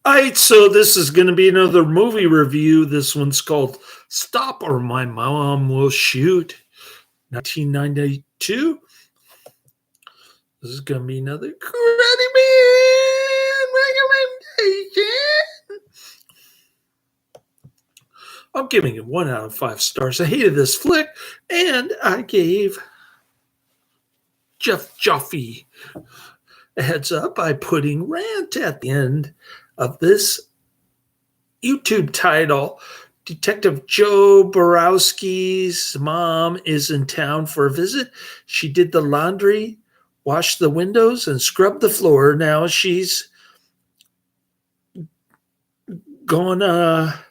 Alright, so this is going to be another movie review. This one's called Stop or My Mom Will Shoot, 1992. This is going to be another Karate Man recommendation. I'm giving it 1 out of 5 stars. I hated this flick, and I gave Jeff Joffe a heads up by putting RANT at the end of this YouTube title. Detective Joe Borowski's mom is in town for a visit. She did the laundry, washed the windows, and scrubbed the floor. Now she's going gonna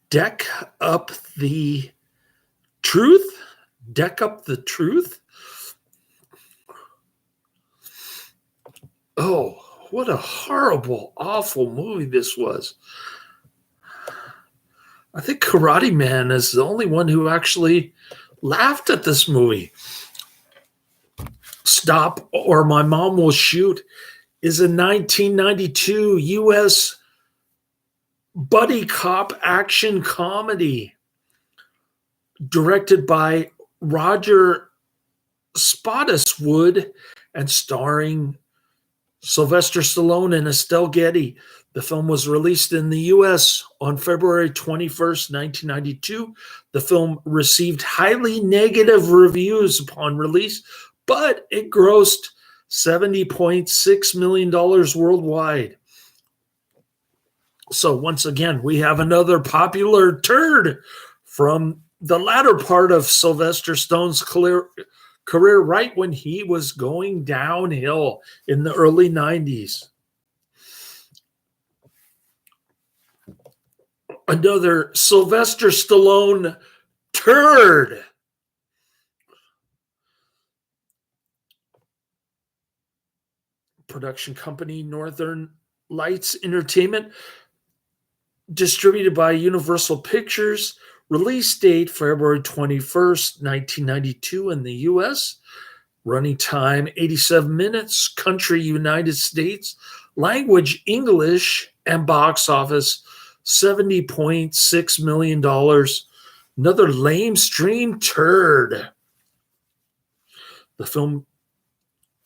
deck up the truth. Oh, what a horrible, awful movie this was. I think Karate Man is the only one who actually laughed at this movie. Stop or My Mom Will Shoot is a 1992 U.S. buddy cop action comedy directed by Roger Spottiswoode and starring Sylvester Stallone and Estelle Getty. The film was released in the U.S. on February 21st, 1992. The film received highly negative reviews upon release, but it grossed $70.6 million worldwide. So once again, we have another popular turd from the latter part of Sylvester Stallone's career, right when he was going downhill in the early 90s. Another Sylvester Stallone turd. Production company Northern Lights Entertainment, distributed by Universal Pictures. Release date February 21st, 1992 in the U.S. Running time 87 minutes. Country United States. Language English. And box office $70.6 million. Another lamestream turd. The film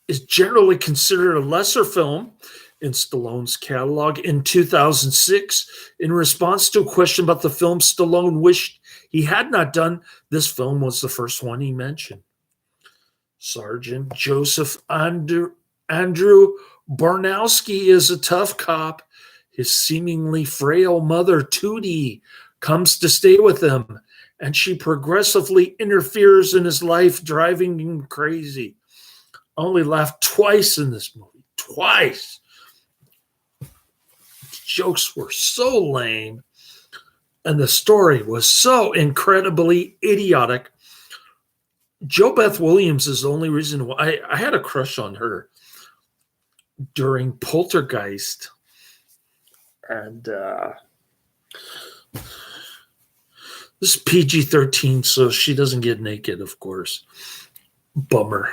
is generally considered a lesser film in Stallone's catalog. In 2006, in response to a question about the film Stallone wished he had not done, this film was the first one he mentioned. Sergeant Joseph Andrew Barnowski is a tough cop. His seemingly frail mother, Tootie, comes to stay with him, and she progressively interferes in his life, driving him crazy. I only laughed twice in this movie. Twice. The jokes were so lame, and the story was so incredibly idiotic. JoBeth Williams is the only reason why I had a crush on her during Poltergeist. And this is PG-13, so she doesn't get naked, of course. Bummer.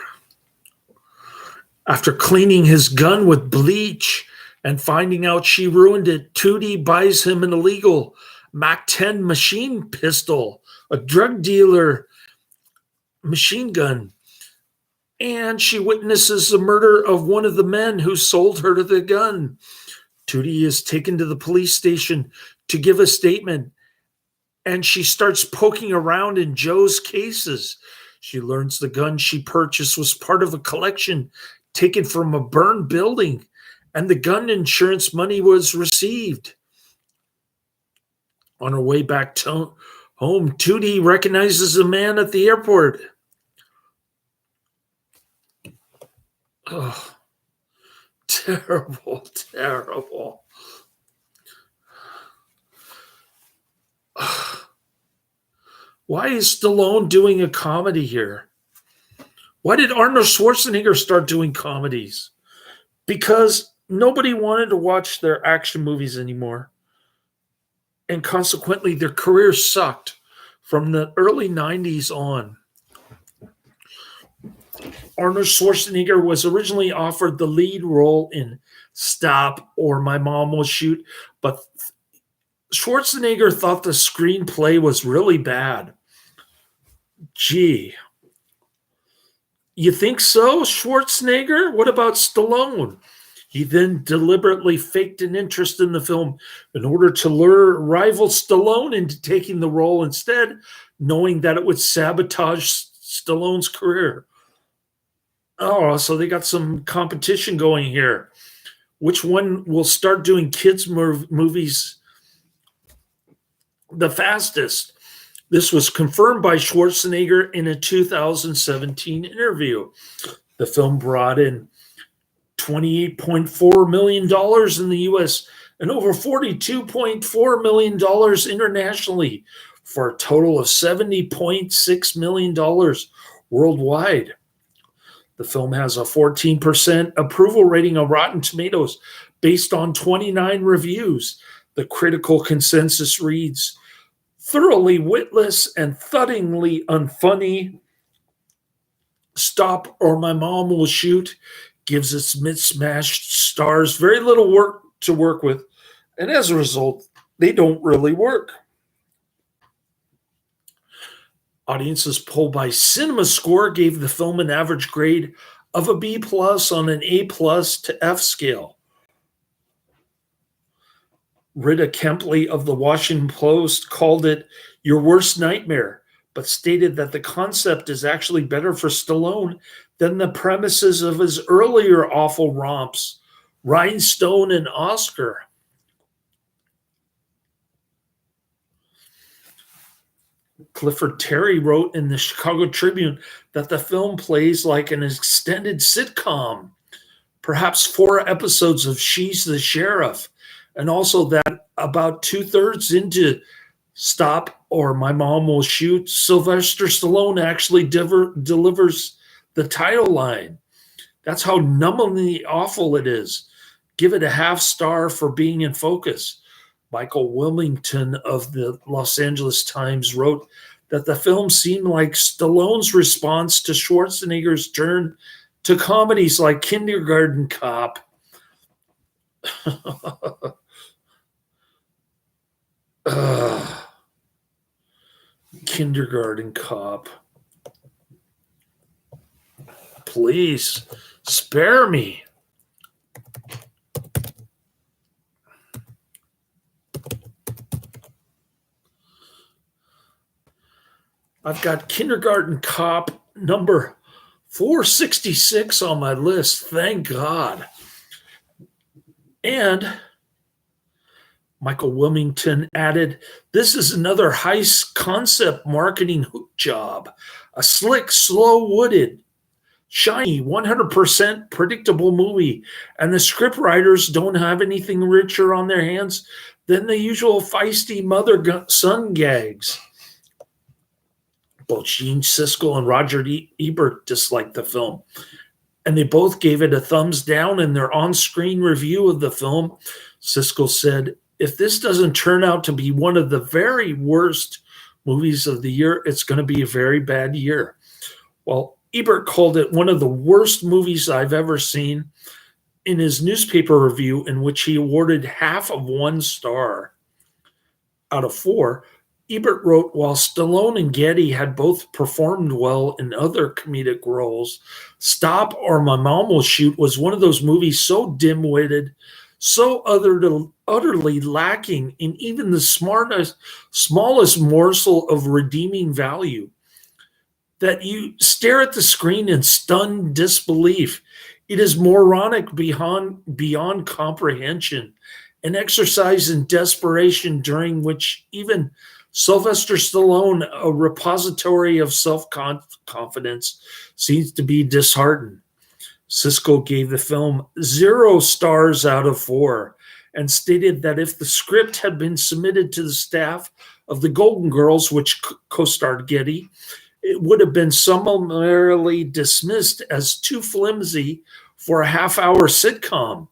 After cleaning his gun with bleach and finding out she ruined it, Tootie buys him an illegal MAC-10 machine pistol, a drug dealer machine gun, and she witnesses the murder of one of the men who sold her the gun. Tootie is taken to the police station to give a statement, and she starts poking around in Joe's cases. She learns the gun she purchased was part of a collection taken from a burned building, and the gun insurance money was received. On her way back home, Tootie recognizes a man at the airport. Oh, terrible, terrible. Why is Stallone doing a comedy here? Why did Arnold Schwarzenegger start doing comedies? Because nobody wanted to watch their action movies anymore. and consequently their careers sucked from the early 90s on. Arnold Schwarzenegger was originally offered the lead role in Stop or My Mom Will Shoot, but Schwarzenegger thought the screenplay was really bad. Gee, you think so, Schwarzenegger? What about Stallone? He then deliberately faked an interest in the film in order to lure rival Stallone into taking the role instead, knowing that it would sabotage Stallone's career. Oh, so they got some competition going here. Which one will start doing kids' movies the fastest? This was confirmed by Schwarzenegger in a 2017 interview. The film brought in $28.4 million in the US and over $42.4 million internationally for a total of $70.6 million worldwide. The film has a 14% approval rating on Rotten Tomatoes based on 29 reviews. The critical consensus reads, thoroughly witless and thuddingly unfunny. Stop or My Mom Will Shoot gives its mismatched stars very little work to work with, and as a result, they don't really work. Audiences polled by CinemaScore gave the film an average grade of a B+ on an A+ to F scale. Rita Kempley of the Washington Post called it your worst nightmare, but stated that the concept is actually better for Stallone than the premises of his earlier awful romps, Rhinestone and Oscar. Clifford Terry wrote in the Chicago Tribune that the film plays like an extended sitcom, perhaps 4 episodes of She's the Sheriff, and also that about 2/3 into Stop or My Mom Will Shoot, Sylvester Stallone actually delivers the title line. That's how numbingly awful it is. Give it a half star for being in focus. Michael Wilmington of the Los Angeles Times wrote that the film seemed like Stallone's response to Schwarzenegger's turn to comedies like Kindergarten Cop. Kindergarten Cop. Please spare me. I've got Kindergarten Cop number 466 on my list. Thank God. And Michael Wilmington added, this is another heist concept marketing hook job. A slick, slow-wooted, shiny, 100% predictable movie. And the scriptwriters don't have anything richer on their hands than the usual feisty mother-son gags. Both Gene Siskel and Roger Ebert disliked the film, and they both gave it a thumbs down in their on-screen review of the film. Siskel said, if this doesn't turn out to be one of the very worst movies of the year, it's going to be a very bad year. Well, Ebert called it one of the worst movies I've ever seen in his newspaper review, in which he awarded half of 1 star out of 4. Ebert wrote, while Stallone and Getty had both performed well in other comedic roles, Stop or My Mom Will Shoot was one of those movies so dim-witted, so utterly lacking in even the smallest morsel of redeeming value, that you stare at the screen in stunned disbelief. It is moronic beyond comprehension, an exercise in desperation during which even Sylvester Stallone, a repository of self-confidence, seems to be disheartened. Siskel gave the film 0 stars out of 4 and stated that if the script had been submitted to the staff of the Golden Girls, which co-starred Getty, it would have been summarily dismissed as too flimsy for a half-hour sitcom.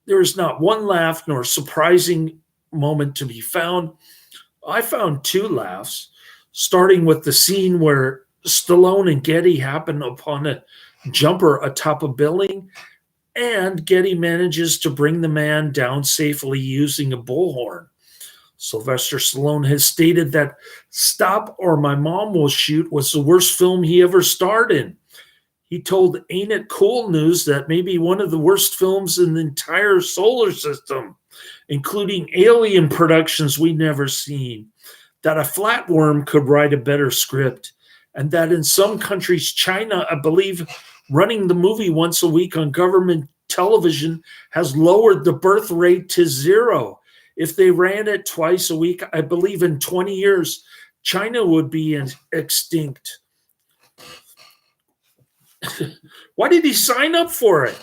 There is not one laugh nor surprising moment to be found. I found two laughs, starting with the scene where Stallone and Getty happen upon a jumper atop a building, and Getty manages to bring the man down safely using a bullhorn. Sylvester Stallone has stated that Stop or My Mom Will Shoot was the worst film he ever starred in. He told Ain't It Cool News that maybe one of the worst films in the entire solar system, including alien productions we'd never seen, that a flatworm could write a better script, and that in some countries, China, I believe, running the movie once a week on government television has lowered the birth rate to 0. If they ran it twice a week, I believe in 20 years, China would be extinct. Why did he sign up for it?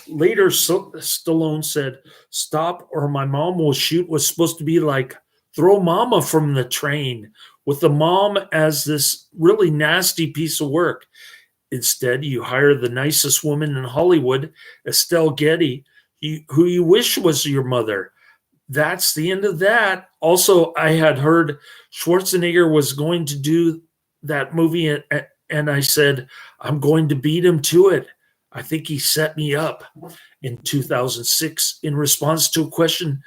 Later, Stallone said, Stop or My Mom Will Shoot was supposed to be like Throw Mama from the Train, with the mom as this really nasty piece of work. Instead, you hire the nicest woman in Hollywood, Estelle Getty, who you wish was your mother. That's the end of that. Also, I had heard Schwarzenegger was going to do that movie, and I said, I'm going to beat him to it. I think he set me up. In 2006, in response to a question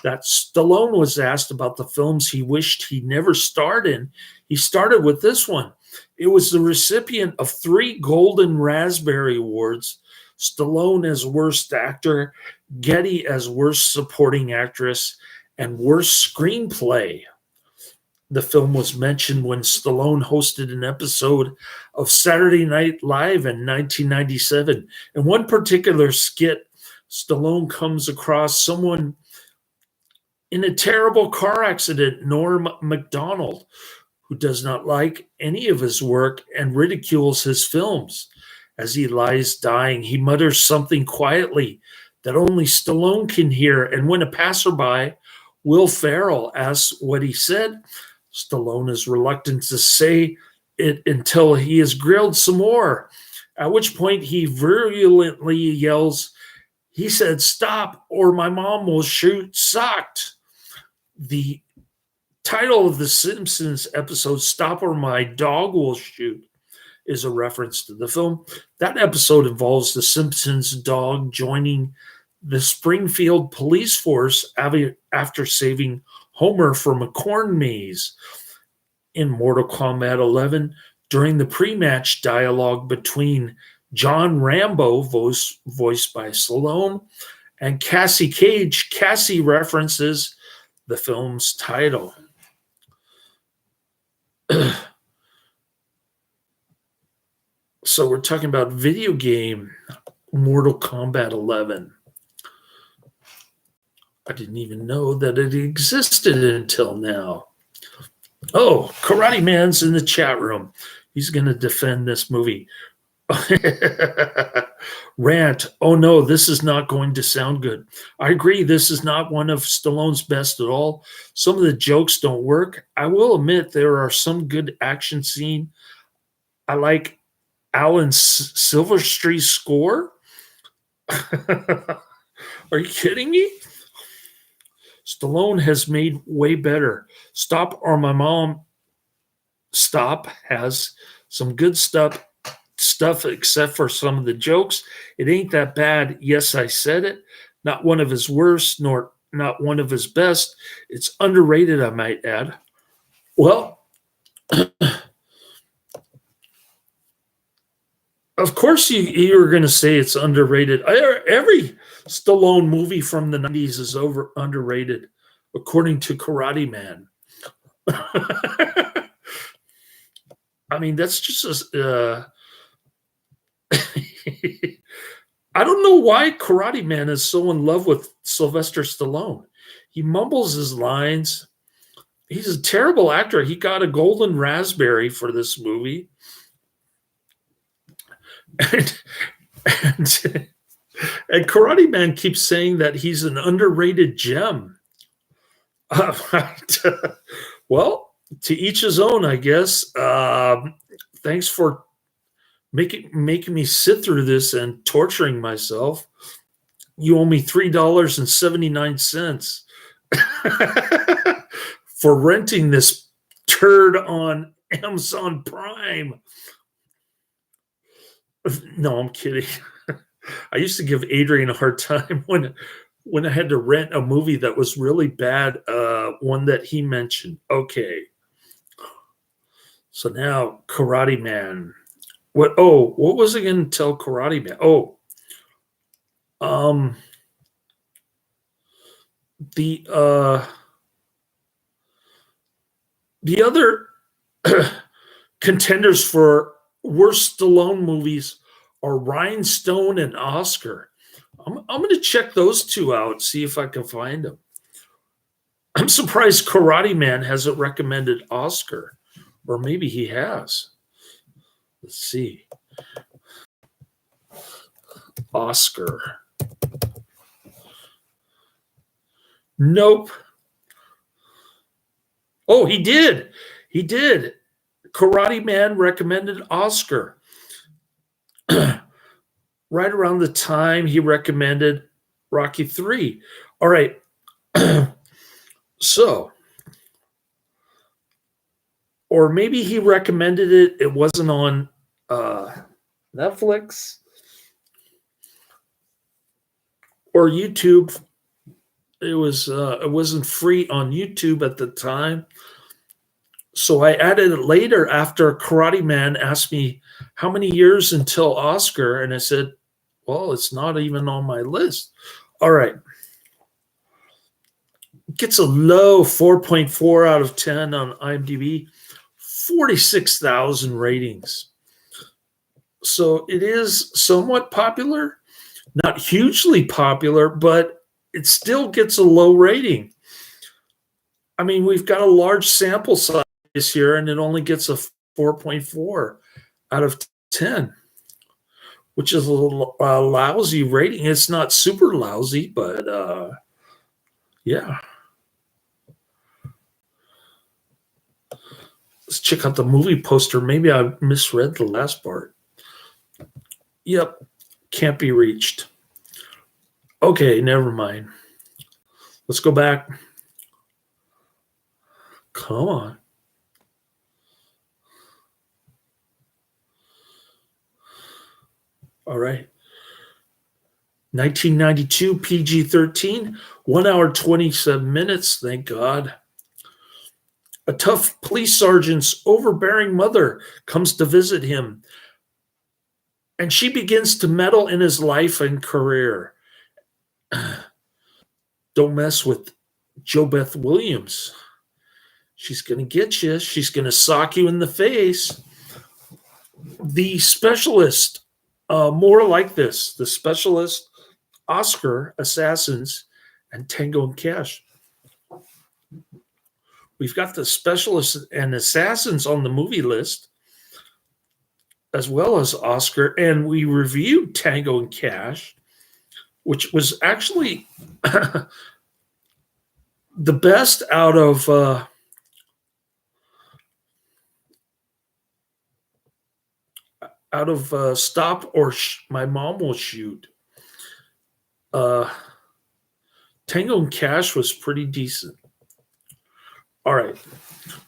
that Stallone was asked about the films he wished he never starred in, he started with this one. It was the recipient of 3 Golden Raspberry Awards: Stallone as Worst Actor, Getty as Worst Supporting Actress, and Worst Screenplay. The film was mentioned when Stallone hosted an episode of Saturday Night Live in 1997. In one particular skit, Stallone comes across someone in a terrible car accident, Norm Macdonald, who does not like any of his work and ridicules his films. As he lies dying, he mutters something quietly that only Stallone can hear, and when a passerby, Will Ferrell, asks what he said, Stallone is reluctant to say it until he is grilled some more, at which point he virulently yells, he said, Stop or My Mom Will Shoot sucked. The title of the Simpsons episode, Stop or My Dog Will Shoot, is a reference to the film. That episode involves the Simpsons dog joining the Springfield police force after saving Homer from a corn maze. In Mortal Kombat 11, during the pre-match dialogue between John Rambo, voiced by Stallone, and Cassie Cage, Cassie references the film's title. So we're talking about video game Mortal Kombat 11. I didn't even know that it existed until now. Oh, Karate Man's in the chat room. He's going to defend this movie. Rant. Oh no, this is not going to sound good. I agree, this is not one of Stallone's best at all. Some of the jokes don't work. I will admit there are some good action scene. I like Alan Silverstreet's score. Are you kidding me? Stallone has made way better. Stop or My Mom Stop has some good stuff except for some of the jokes. It ain't that bad. Yes, I said it. Not one of his worst, nor not one of his best. It's underrated, I might add. Well, of course you're going to say it's underrated. Every Stallone movie from the 90s is underrated, according to Karate Man. I mean, that's just I don't know why Karate Man is so in love with Sylvester Stallone. He mumbles his lines. He's a terrible actor. He got a Golden Raspberry for this movie. And Karate Man keeps saying that he's an underrated gem. Well, to each his own, I guess. Thanks for making me sit through this and torturing myself. You owe me $3.79. for renting this turd on Amazon Prime. No, I'm kidding. I used to give Adrian a hard time when I had to rent a movie that was really bad, one that he mentioned. Okay. So now Karate Man. What was I going to tell Karate Man? Um the other contenders for worst Stallone movies are Rhinestone and Oscar. I'm going to check those two out, see if I can find them. I'm surprised Karate Man hasn't recommended Oscar, or maybe he has. Let's see. Oscar. Nope. Oh, he did. He did. Karate Man recommended Oscar. Right around the time he recommended Rocky 3. All right. So, or maybe he recommended it. It wasn't on Netflix or YouTube. It wasn't free on YouTube at the time. So I added it later after Karate Man asked me how many years until Oscar, and I said, well, it's not even on my list. All right. Gets a low 4.4 out of 10 on IMDb, 46,000 ratings. So it is somewhat popular, not hugely popular, but it still gets a low rating. I mean, we've got a large sample size here, and it only gets a 4.4 out of 10, which is a little lousy rating. It's not super lousy, but yeah. Let's check out the movie poster. Maybe I misread the last part. Yep, can't be reached. Okay, never mind. Let's go back. Come on. All right. 1992 PG-13, 1 hour 27 minutes. Thank God. A tough police sergeant's overbearing mother comes to visit him, and she begins to meddle in his life and career. Don't mess with JoBeth Williams. She's going to get you. She's going to sock you in the face. The Specialist, more like this. The Specialist, Oscar, Assassins, and Tango and Cash. We've got the Specialists and Assassins on the movie list, as well as Oscar, and we reviewed Tango and Cash, which was actually the best out of Stop or My Mom Will Shoot. Tango and Cash was pretty decent. All right.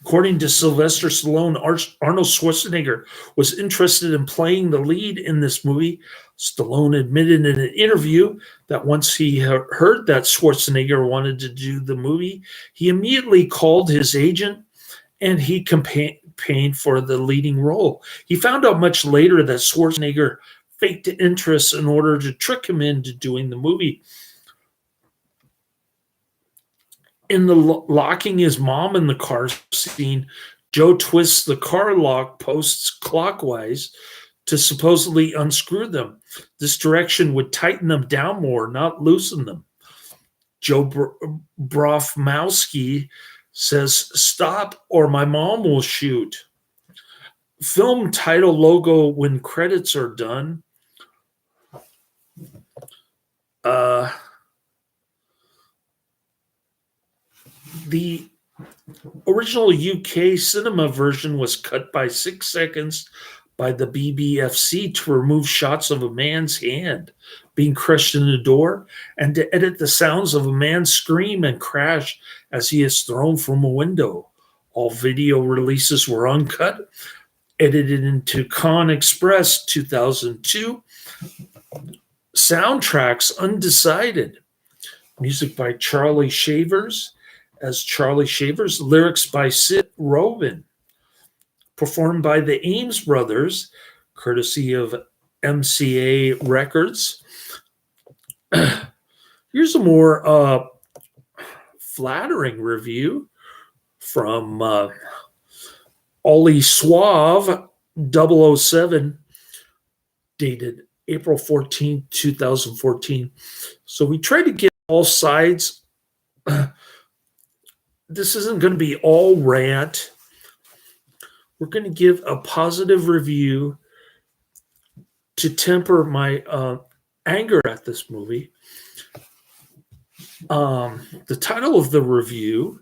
According to Sylvester Stallone, Arnold Schwarzenegger was interested in playing the lead in this movie. Stallone admitted in an interview that once he heard that Schwarzenegger wanted to do the movie, he immediately called his agent and he campaigned for the leading role. He found out much later that Schwarzenegger faked interest in order to trick him into doing the movie. In the locking his mom in the car scene, Joe twists the car lock posts clockwise to supposedly unscrew them. This direction would tighten them down more, not loosen them. Joe Brofmowski says, "Stop or my mom will shoot." Film title logo when credits are done. The original UK cinema version was cut by 6 seconds by the BBFC to remove shots of a man's hand being crushed in the door and to edit the sounds of a man scream and crash as he is thrown from a window. All video releases were uncut, edited into Con Express 2002. Soundtracks undecided. Music by Charlie Shavers as Charlie Shavers. Lyrics by Sid Robin. Performed by the Ames Brothers, courtesy of MCA Records. Here's a more flattering review from Ollie Suave 007, dated April 14, 2014. So we tried to get all sides. This isn't going to be all rant. We're going to give a positive review to temper my anger at this movie. The title of the review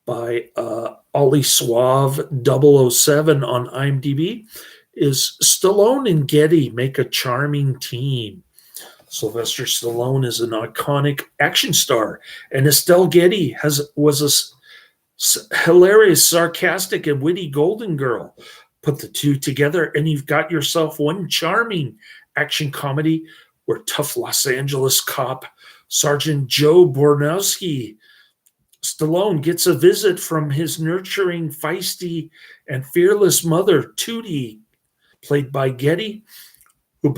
by Ollie Suave 007 on IMDb is Stallone and Getty make a charming team. Sylvester Stallone is an iconic action star, and Estelle Getty was a hilarious, sarcastic, and witty golden girl. Put the two together, and you've got yourself one charming action comedy where tough Los Angeles cop Sergeant Joe Bornowski Stallone gets a visit from his nurturing, feisty, and fearless mother, Tootie, played by Getty, who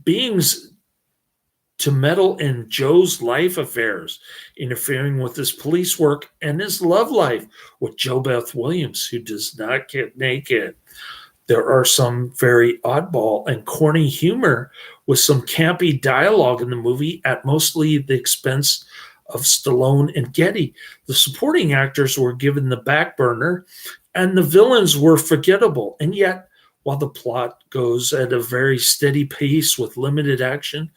beings to meddle in Joe's life affairs, interfering with his police work and his love life with JoBeth Williams, who does not get naked. There are some very oddball and corny humor with some campy dialogue in the movie at mostly the expense of Stallone and Getty. The supporting actors were given the back burner, and the villains were forgettable. And yet, while the plot goes at a very steady pace with limited action,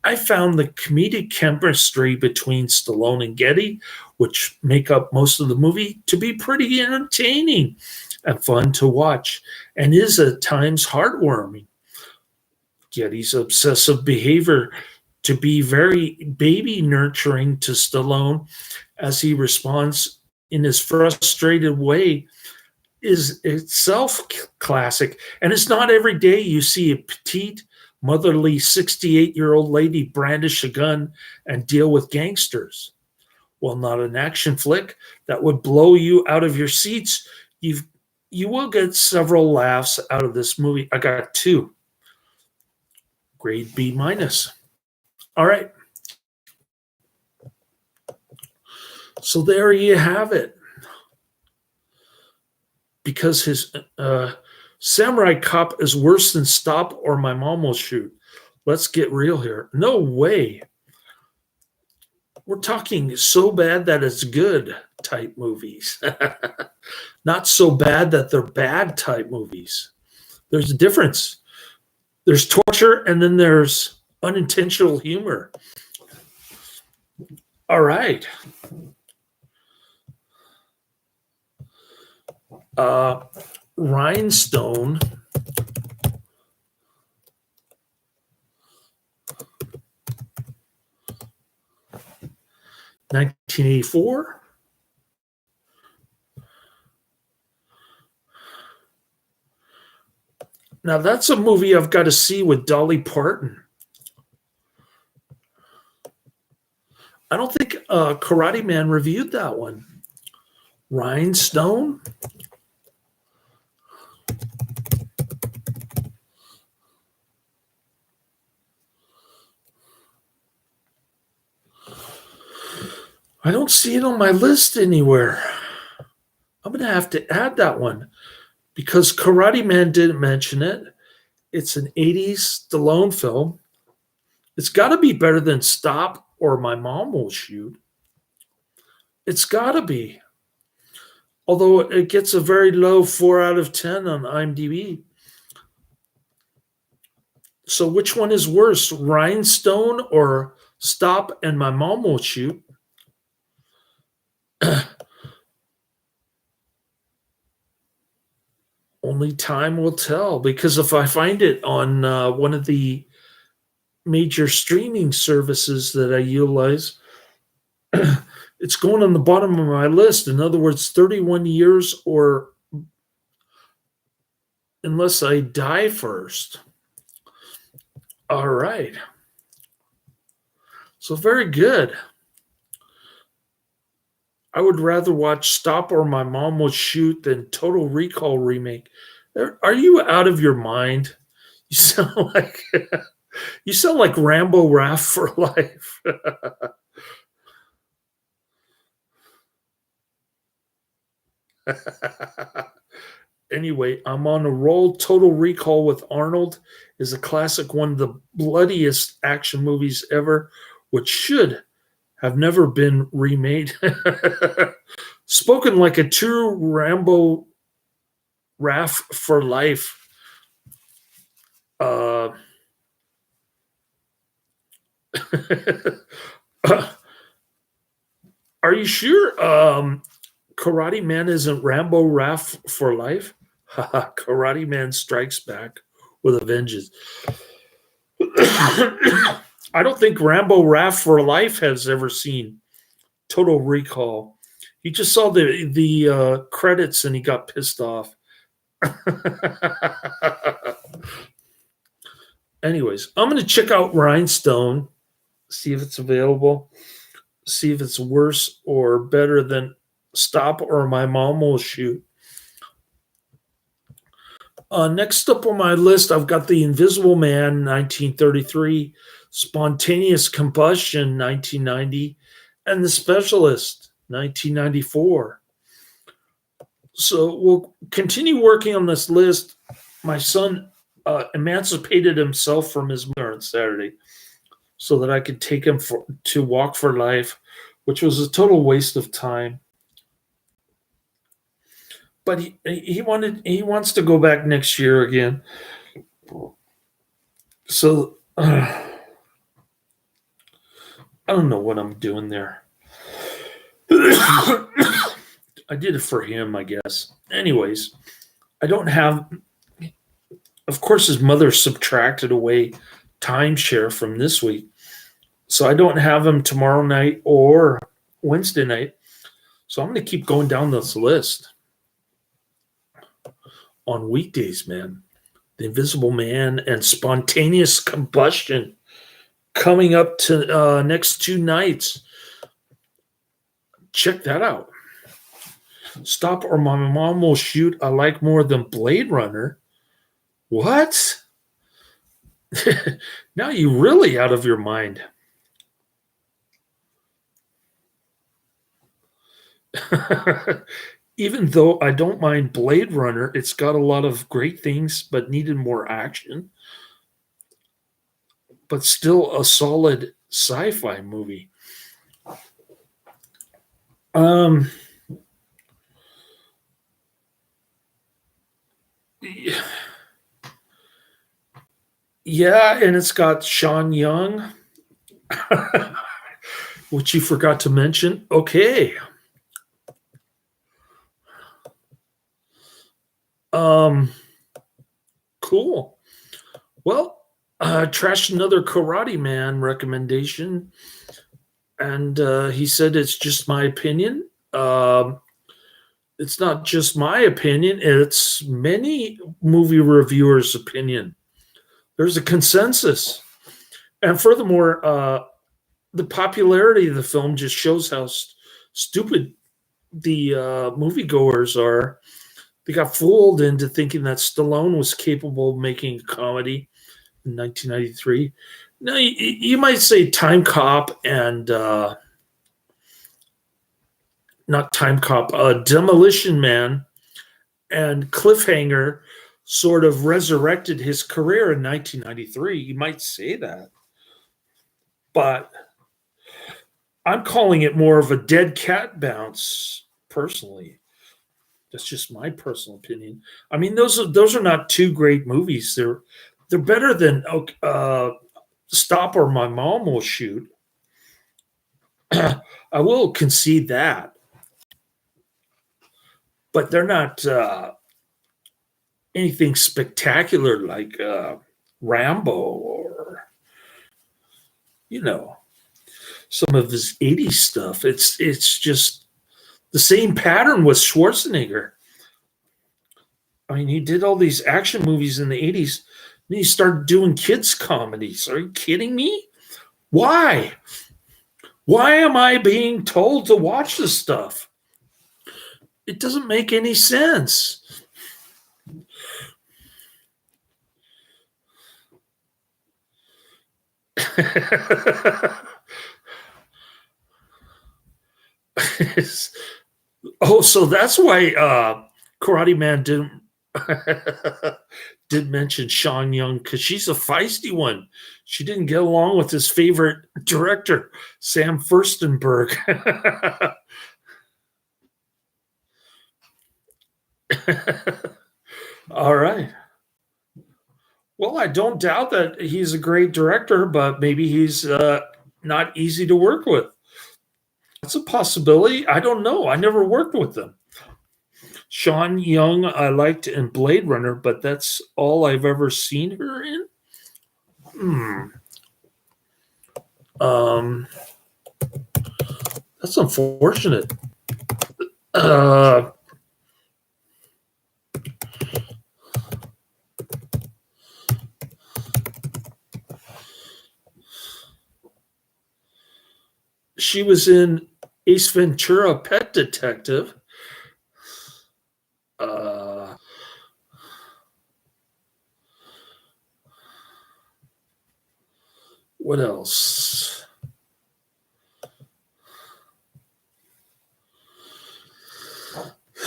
I found the comedic chemistry between Stallone and Getty, which make up most of the movie, to be pretty entertaining and fun to watch, and is at times heartwarming. Getty's obsessive behavior to be very baby nurturing to Stallone as he responds in his frustrated way is itself classic. And it's not every day you see a petite, motherly 68-year-old lady brandish a gun and deal with gangsters. While not an action flick that would blow you out of your seats, you will get several laughs out of this movie. I got 2. Grade B minus. All right. So there you have it. Because his Samurai Cop is worse than Stop or My Mom Will Shoot. Let's get real here. No way. We're talking so bad that it's good type movies. Not so bad that they're bad type movies. There's a difference. There's torture and then there's unintentional humor. All right. Rhinestone. $1984. Now that's a movie I've got to see with Dolly Parton. I don't think Karate Man reviewed that one. Rhinestone. I don't see it on my list anywhere. I'm going to have to add that one because Karate Man didn't mention it. It's an 80s Stallone film. It's got to be better than Stop or My Mom Will Shoot. It's got to be. Although it gets a very low 4 out of 10 on IMDb. So which one is worse, Rhinestone or Stop and My Mom Will Shoot? Only time will tell. Because if I find it on one of the major streaming services that I utilize, it's going on the bottom of my list. In other words, 31 years or unless I die first. All right. So very good. I would rather watch Stop or My Mom Will Shoot than Total Recall remake. Are you out of your mind? You sound like you sound like Rambo Raff for life. Anyway, I'm on a roll. Total Recall with Arnold is a classic, one of the bloodiest action movies ever, which should have never been remade. Spoken like a true Rambo Raff for life. Uh, are you sure Karate Man isn't Rambo Raff for life? Karate Man strikes back with a vengeance. I don't think Rambo Raff for life has ever seen Total Recall. He just saw the credits and he got pissed off. Anyways, I'm going to check out Rhinestone, see if it's available, see if it's worse or better than Stop or My Mom Will Shoot. Next up on my list, I've got The Invisible Man, 1933, Spontaneous Combustion, 1990, and The Specialist, 1994. So we'll continue working on this list. My son emancipated himself from his mother on Saturday so that I could take him to Walk for Life, which was a total waste of time. But he wants to go back next year again. So I don't know what I'm doing there. I did it for him, I guess. Anyways, I don't have. Of course, his mother subtracted away timeshare from this week, so I don't have him tomorrow night or Wednesday night. So I'm going to keep going down this list on weekdays, man. The Invisible Man and Spontaneous Combustion coming up to next 2 nights. Check that out. Stop or My Mom Will Shoot I like more than Blade Runner. What? Now you're really out of your mind. Even though I don't mind Blade Runner, it's got a lot of great things, but needed more action. But still a solid sci-fi movie. Yeah, and it's got Sean Young, which you forgot to mention. Okay. Cool. Well, trashed another Karate Man recommendation, and he said it's just my opinion. It's not just my opinion; it's many movie reviewers' opinion. There's a consensus, and furthermore, the popularity of the film just shows how stupid the moviegoers are. They got fooled into thinking that Stallone was capable of making a comedy in 1993. Now, you might say Time Cop and not Time Cop, Demolition Man and Cliffhanger sort of resurrected his career in 1993. You might say that. But I'm calling it more of a dead cat bounce, personally. That's just my personal opinion. I mean, those are not 2 great movies. They're better than Stop or My Mom Will Shoot. I will concede that, but they're not anything spectacular like Rambo or, you know, some of his 80s stuff. It's just the same pattern with Schwarzenegger. I mean, he did all these action movies in the 80s. Then he started doing kids' comedies. Are you kidding me? Why? Why am I being told to watch this stuff? It doesn't make any sense. Oh, so that's why Karate Man didn't did mention Sean Young, because she's a feisty one. She didn't get along with his favorite director, Sam Furstenberg. All right. Well, I don't doubt that he's a great director, but maybe he's not easy to work with. That's a possibility. I don't know. I never worked with them. Sean Young, I liked in Blade Runner, but that's all I've ever seen her in. Hmm. That's unfortunate. Uh, she was in Ace Ventura: Pet Detective. Uh, what else?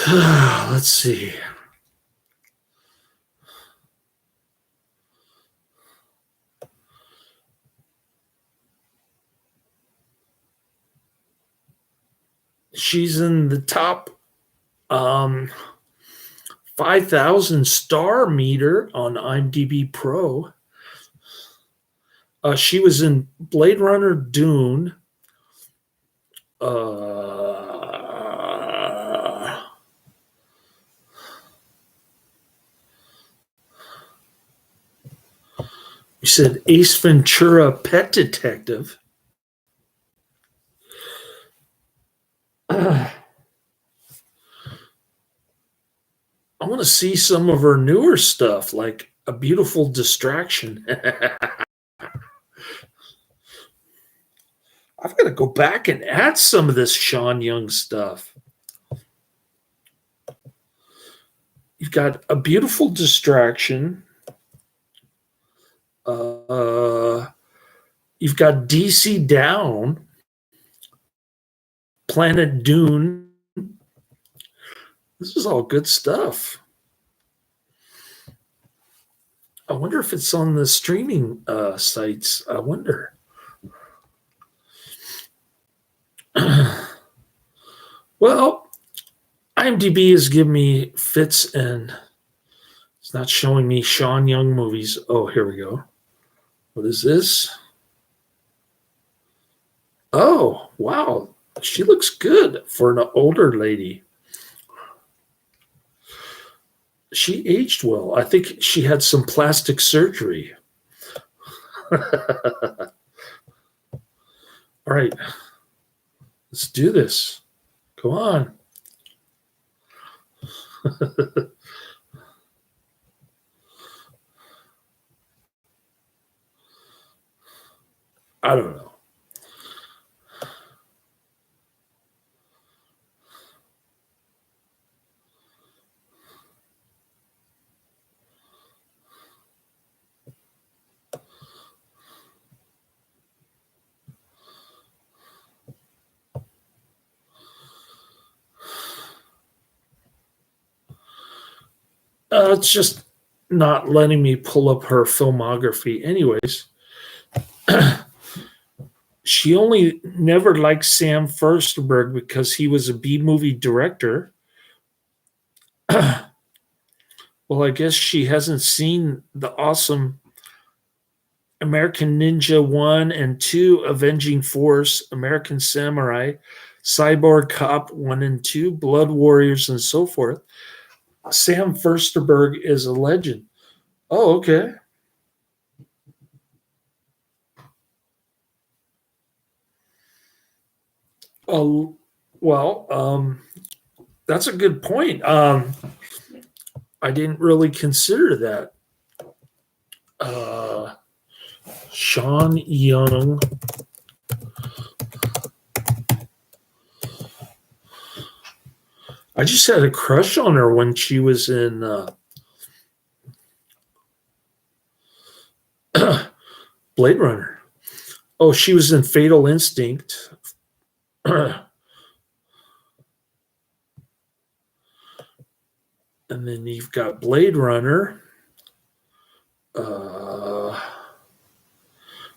Let's see. She's in the top 5,000 star meter on IMDb Pro. She was in Blade Runner, Dune. You said Ace Ventura: Pet Detective. I want to see some of her newer stuff, like A Beautiful Distraction. I've got to go back and add some of this Sean Young stuff. You've got A Beautiful Distraction. You've got DC Down, Planet Dune. This is all good stuff. I wonder if it's on the streaming sites. I wonder. Well, IMDb is giving me fits and it's not showing me Sean Young movies. Oh, here we go. What is this? Oh, wow. She looks good for an older lady. She aged well. I think she had some plastic surgery. All right. Let's do this. Come on. I don't know. It's just not letting me pull up her filmography. Anyways, she only never liked Sam Furstenberg because he was a B movie director. Well, I guess she hasn't seen the awesome American Ninja 1 and 2, Avenging Force, American Samurai, Cyborg Cop 1 and 2, Blood Warriors, and so forth. Sam Furstenberg is a legend. Oh, okay. Oh, well, that's a good point. I didn't really consider that. Uh, Sean Young. I just had a crush on her when she was in Blade Runner. Oh, she was in Fatal Instinct. And then you've got Blade Runner.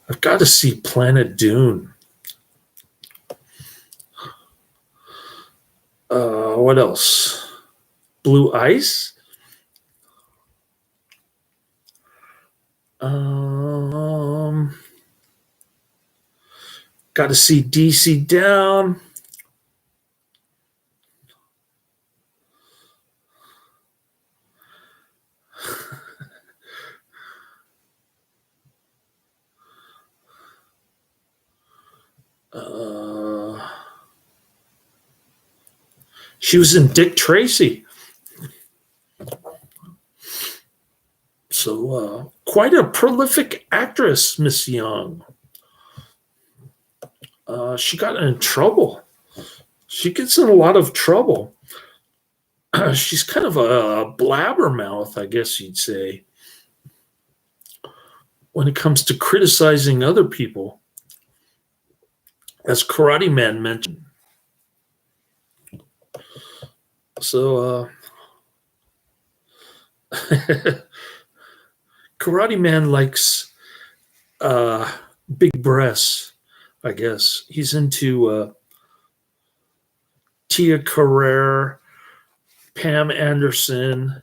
I've got to see Planet Dune. What else? Blue Ice. Got to see DC Down. She was in Dick Tracy. So quite a prolific actress, Miss Young. She got in trouble. She gets in a lot of trouble. She's kind of a blabbermouth, I guess you'd say, when it comes to criticizing other people, as Karate Man mentioned. So, Karate Man likes big breasts, I guess. He's into Tia Carrere, Pam Anderson,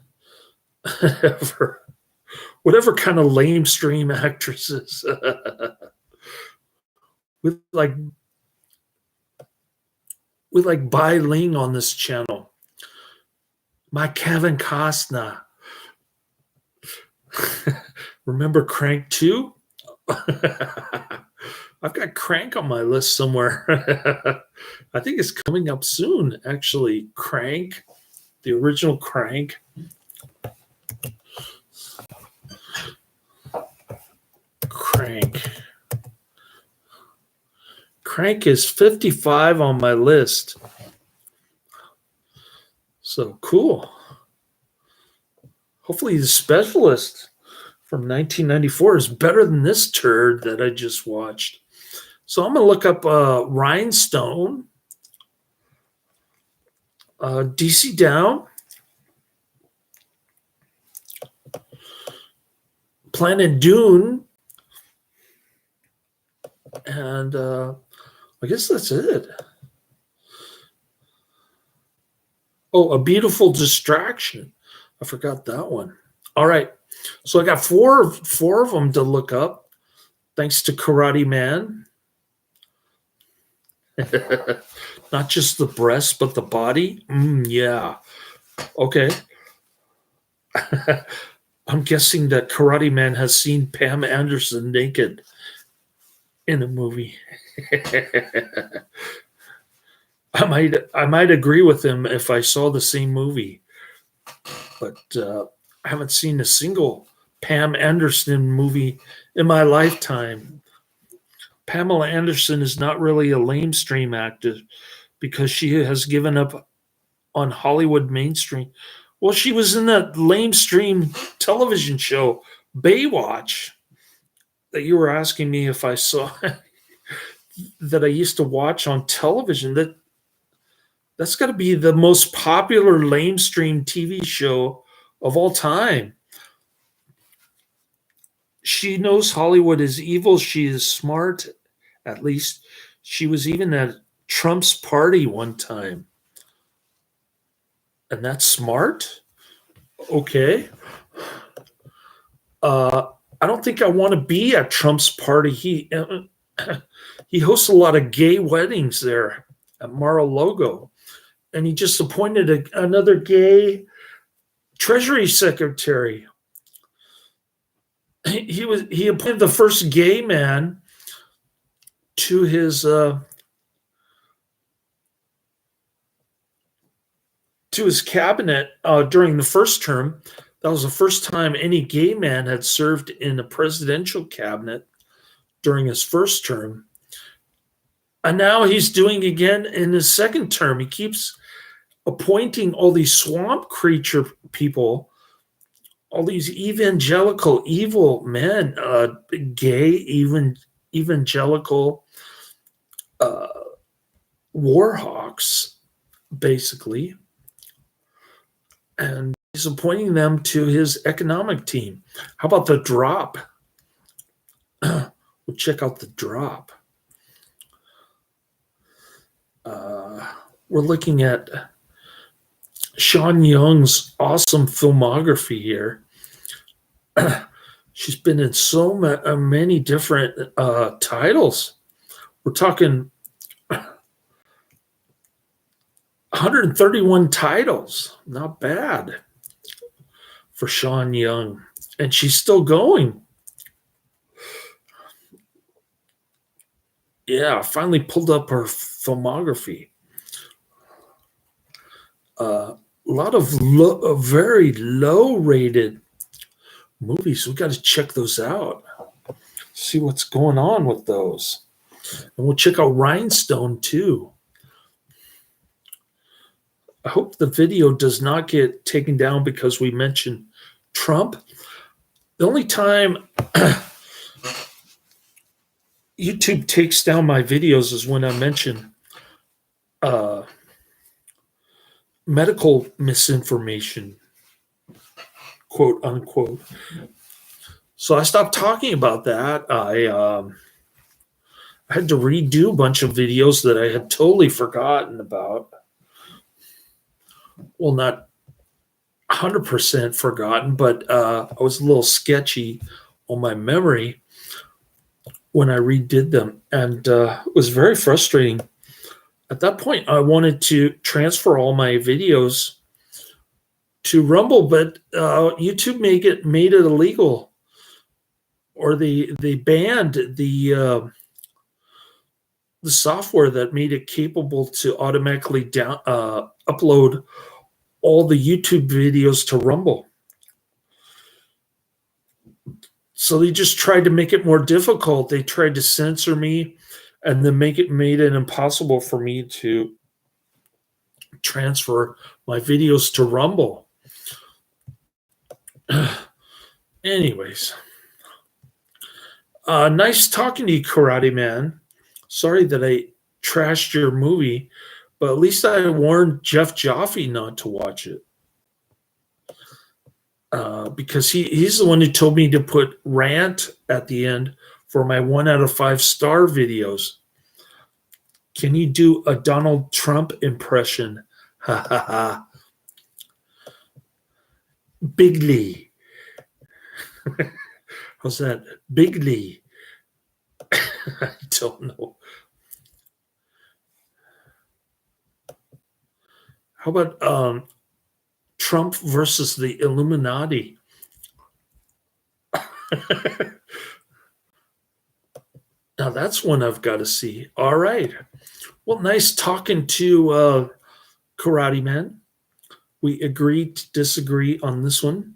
whatever kind of lamestream actresses with Bai Ling on this channel. My Kevin Costner. Remember Crank 2? I've got Crank on my list somewhere. I think it's coming up soon, actually. Crank, the original Crank. Crank is 55 on my list. So cool. Hopefully The Specialist from 1994 is better than this turd that I just watched. So I'm going to look up Rhinestone, DC Down, Planet Dune, and I guess that's it. Oh, A Beautiful Distraction. I forgot that one. All right. So I got four of them to look up, thanks to Karate Man. Not just the breast, but the body. Yeah. Okay. I'm guessing that Karate Man has seen Pam Anderson naked in a movie. I might agree with him if I saw the same movie, but I haven't seen a single Pam Anderson movie in my lifetime. Pamela Anderson is not really a lamestream actor because she has given up on Hollywood mainstream. Well, she was in that lamestream television show, Baywatch, that you were asking me if I saw, that I used to watch on television. That's got to be the most popular lamestream TV show of all time. She knows Hollywood is evil. She is smart. At least she was even at Trump's party one time. And that's smart? Okay. I don't think I want to be at Trump's party. He hosts a lot of gay weddings there at Mar-a-Lago. And he just appointed another gay Treasury Secretary. He appointed the first gay man to his cabinet during the first term. That was the first time any gay man had served in a presidential cabinet during his first term. And now he's doing again in his second term. He keeps appointing all these swamp creature people, all these evangelical evil men, gay, evangelical war hawks, basically. And he's appointing them to his economic team. How about the drop? We'll check out the drop. We're looking at Sean Young's awesome filmography here. She's been in so many different titles. We're talking 131 titles. Not bad for Sean Young. And she's still going. Yeah, finally pulled up her filmography. A lot of very low-rated movies. We got to check those out. See what's going on with those. And we'll check out Rhinestone too. I hope the video does not get taken down because we mentioned Trump. The only time YouTube takes down my videos is when I mention medical misinformation, quote unquote. So I stopped talking about that. I had to redo a bunch of videos that I had totally forgotten about. Well, not 100% forgotten, but I was a little sketchy on my memory when I redid them, and it was very frustrating. At that point, I wanted to transfer all my videos to Rumble, but YouTube made it illegal, or they banned the software that made it capable to automatically upload all the YouTube videos to Rumble. So they just tried to make it more difficult. They tried to censor me and then made it impossible for me to transfer my videos to Rumble. Anyways, nice talking to you, Karate Man. Sorry that I trashed your movie, but at least I warned Jeff Jaffe not to watch it. Because he's the one who told me to put RANT at the end for my 1 out of 5 star videos. Can you do a Donald Trump impression? Ha ha ha. Bigly. How's that? Bigly. I don't know. How about Trump versus the Illuminati? Now that's one I've got to see. All right. Well, nice talking to Karate Man. We agreed to disagree on this one.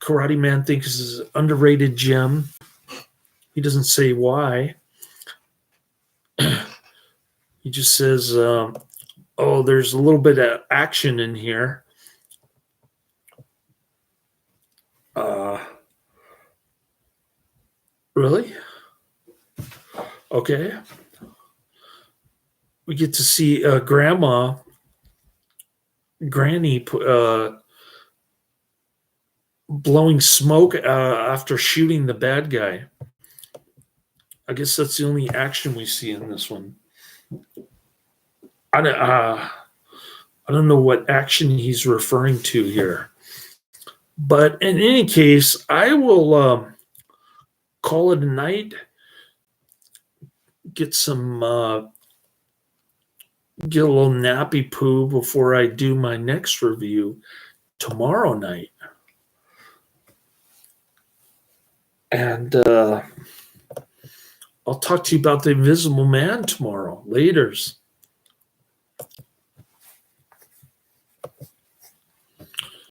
Karate Man thinks this is an underrated gem. He doesn't say why. He just says, oh, there's a little bit of action in here. Really? Okay. We get to see Granny blowing smoke after shooting the bad guy. I guess that's the only action we see in this one. I don't know what action he's referring to here. But in any case, I will call it a night. Get a little nappy poo before I do my next review. tomorrow night. And I'll talk to you about the Invisible Man tomorrow. Laters.